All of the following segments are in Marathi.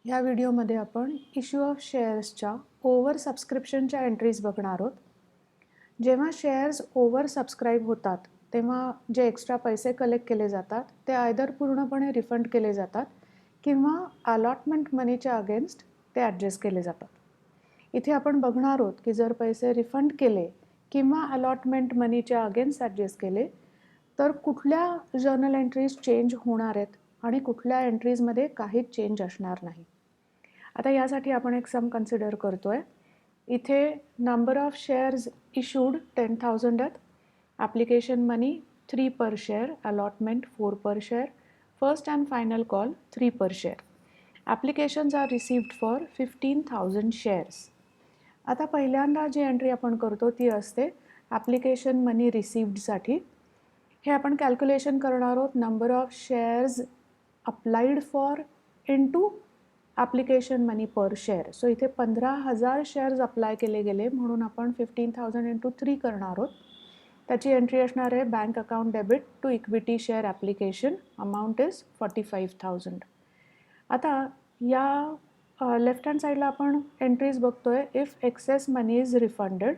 या व्हिडिओमध्ये आपण इश्यू ऑफ शेअर्सच्या ओव्हर सबस्क्रिप्शनच्या एंट्रीज बघणार आहोत. जेव्हा शेअर्स ओव्हर सबस्क्राईब होतात तेव्हा जे एक्स्ट्रा पैसे कलेक्ट केले जातात ते आयदर पूर्णपणे रिफंड केले जातात किंवा अलॉटमेंट मनीच्या अगेन्स्ट ते ॲडजस्ट केले जातात. इथे आपण बघणार आहोत की जर पैसे रिफंड केले किंवा अलॉटमेंट मनीच्या अगेन्स्ट ॲडजस्ट केले तर कुठल्या जर्नल एंट्रीज चेंज होणार आहेत आणि कुठल्या एंट्रीजमध्ये काहीच चेंज असणार नाही. आता यासाठी आपण एक सम कन्सिडर करतोय. इथे नंबर ऑफ शेअर्स इशूड 10,000 आहेत. Application money 3 per share, allotment 4 per share, first and final call 3 per share. Applications are received for 15,000 shares. आता पहिल्यांदा जी एंट्री आपण करतो ती असते ॲप्लिकेशन मनी रिसिव्डसाठी. हे आपण कॅल्क्युलेशन करणार आहोत number of shares applied for into application money per share. So इथे 15,000 शेअर्स अप्लाय केले गेले म्हणून आपण 15,000 इंटू 3 करणार आहोत. त्याची एंट्री असणार आहे bank account debit to equity share application. Amount is 45,000. आता या लेफ्ट हँड साईडला आपण एंट्रीज बघतोय if excess money is refunded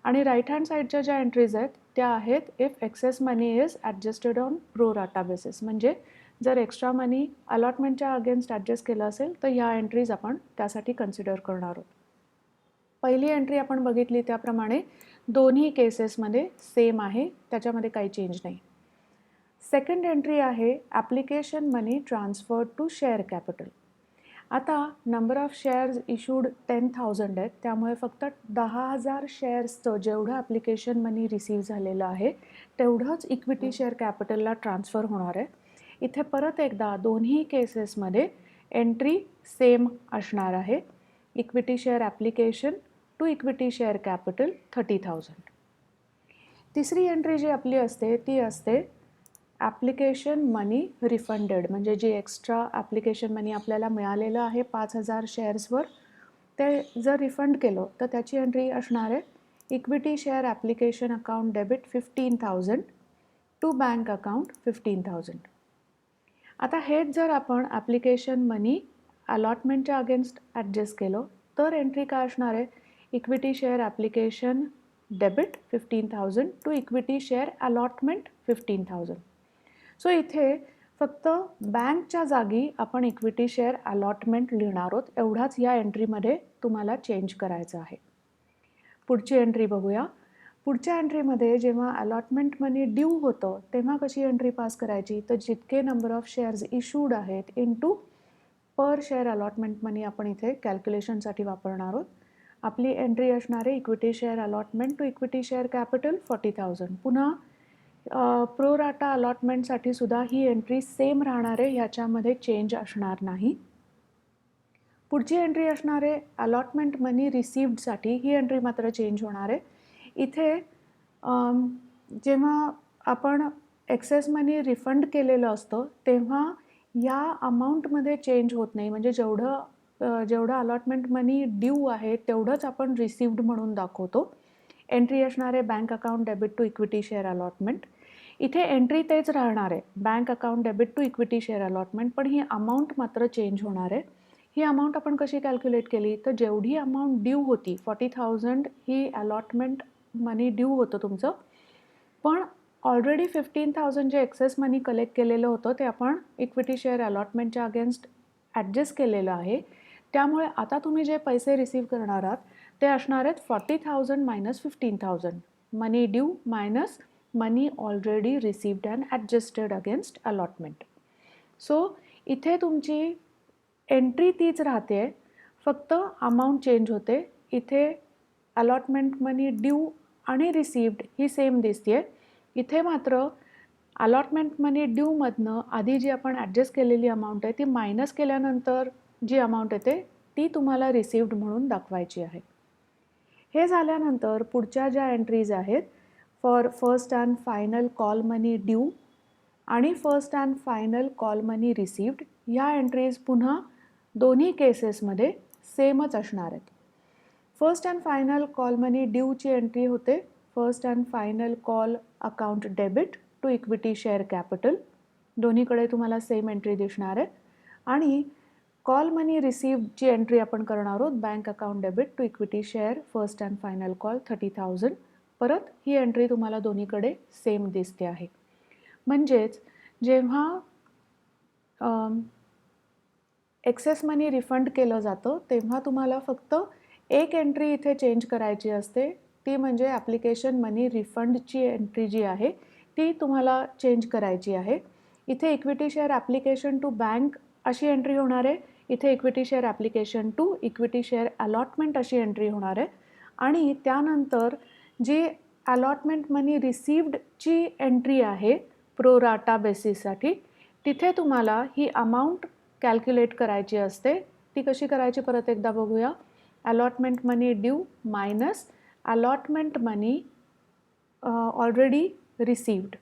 आणि राईट हँड साईडच्या ज्या एंट्रीज आहेत त्या आहेत if excess money is adjusted on pro rata basis. म्हणजे जर एक्स्ट्रा मनी अलॉटमेंटच्या अगेन्स्ट ॲडजस्ट केलं असेल तर ह्या एंट्रीज आपण त्यासाठी कन्सिडर करणार आहोत. पहिली एंट्री आपण बघितली त्याप्रमाणे दोन्ही केसेसमध्ये सेम आहे, त्याच्यामध्ये काही चेंज नाही. सेकंड एंट्री आहे application money transferred to share capital. आता नंबर ऑफ शेअर्स इशूड 10,000 आहेत, त्यामुळे फक्त 10,000 शेअर्सचं जेवढं ॲप्लिकेशन मनी रिसीव्ह झालेलं आहे तेवढंच इक्विटी शेअर कॅपिटलला ट्रान्सफर होणार आहे. इथे परत एकदा दोन्ही केसेसमध्ये एंट्री सेम असणार आहे. Equity share application to equity share capital 30,000. तिसरी एंट्री जी आपली असते ती असते ॲप्लिकेशन मनी रिफंडेड. म्हणजे जी एक्स्ट्रा ॲप्लिकेशन मनी आपल्याला मिळालेलं आहे 5,000 शेअर्सवर ते जर रिफंड केलं तर त्याची एंट्री असणार आहे equity share application account debit 15,000 to bank account 15,000. आता हेच जर आपण ॲप्लिकेशन मनी अलॉटमेंटच्या अगेन्स्ट ॲडजस्ट केलं तर एंट्री काय असणार आहे equity share application debit 15,000 to equity share allotment 15,000. So इथे फक्त बँकच्या जागी आपण इक्विटी शेअर अलॉटमेंट लिहिणार आहोत, एवढाच या एंट्रीमध्ये तुम्हाला चेंज करायचं आहे. पुढची एंट्री बघूया. पुढच्या एंट्रीमध्ये जेव्हा अलॉटमेंट मनी ड्यू होतं तेव्हा कशी एंट्री पास करायची तर जितके नंबर ऑफ शेअर्स इशूड आहेत into per share allotment money आपण इथे कॅल्क्युलेशनसाठी वापरणार आहोत. आपली एंट्री असणार आहे equity share allotment to equity share capital 40,000. पुन्हा प्रो राटा अलॉटमेंटसाठी सुद्धा ही एंट्री सेम राहणार आहे, ह्याच्यामध्ये चेंज असणार नाही. पुढची एंट्री असणार आहे अलॉटमेंट मनी रिसिव्डसाठी. ही एंट्री मात्र चेंज होणार आहे. इथे जेव्हा आपण एक्सेस मनी रिफंड केलेलं असतं तेव्हा या अमाऊंटमध्ये चेंज होत नाही. म्हणजे जेवढं अलॉटमेंट मनी ड्यू आहे तेवढंच आपण रिसिव्ड म्हणून दाखवतो. एंट्री असणार आहे bank account debit to equity share allotment. इथे एंट्री तेच राहणार आहे bank account debit to equity share allotment, पण ही अमाऊंट मात्र चेंज होणार आहे. ही अमाऊंट आपण कशी कॅल्क्युलेट केली तर जेवढी अमाऊंट ड्यू होती 40,000 ही अलॉटमेंट मनी ड्यू होतं तुमचं, पण ऑलरेडी 15,000 जे एक्सेस मनी कलेक्ट केलेलं होतं ते आपण इक्विटी शेअर अलॉटमेंटच्या अगेन्स्ट ॲडजस्ट केलेलं आहे. त्यामुळे आता तुम्ही जे पैसे रिसीव्ह करणार आहात ते असणार आहेत 40,000 minus 15,000. Money due minus money already received and adjusted against allotment. So इथे तुमची एंट्री तीच राहते, फक्त अमाऊंट चेंज होते. इथे अलॉटमेंट मनी ड्यू आणि रिसिव्ड ही सेम दिसते. इथे मात्र अलॉटमेंट मनी ड्यूमधनं आधी जी आपण ॲडजस्ट केलेली अमाऊंट आहे ती मायनस केल्यानंतर जी अमाऊंट येते ती तुम्हाला रिसिव्ड म्हणून दाखवायची आहे. हे झाल्यानंतर पुढच्या ज्या एंट्रीज आहेत for first and final call money due आणि first and final call money received, ह्या एंट्रीज पुन्हा दोन्ही केसेसमध्ये सेमच असणार आहेत. First and final call money ड्यूची एंट्री होते first and final call account debit to equity share capital. दोन्हीकडे तुम्हाला सेम एंट्री दिसणार आहे. आणि कॉल मनी रिसीव्डची एंट्री आपण करणार आहोत. Bank account debit to equity share first and final call 30,000. परत ही एंट्री तुम्हाला दोन्हीकडे सेम दिसते आहे. म्हणजेच जेव्हा एक्सेस मनी रिफंड केलं जातं तेव्हा तुम्हाला फक्त एक एंट्री इथे चेंज करायची असते, ती म्हणजे ॲप्लिकेशन मनी रिफंडची एंट्री जी आहे ती तुम्हाला चेंज करायची आहे. इथे equity share application to bank अशी एंट्री होणार आहे, इथे equity share application to equity share allotment अशी एंट्री होणार आहे. आणि त्यानंतर जी अलॉटमेंट मनी रिसिव्डची एंट्री आहे प्रो राटा बेसिससाठी, तिथे तुम्हाला ही अमाऊंट कॅल्क्युलेट करायची असते. ती कशी करायची परत एकदा बघूया. अलॉटमेंट मनी ड्यू मायनस अलॉटमेंट मनी ऑलरेडी रिसीव्ड.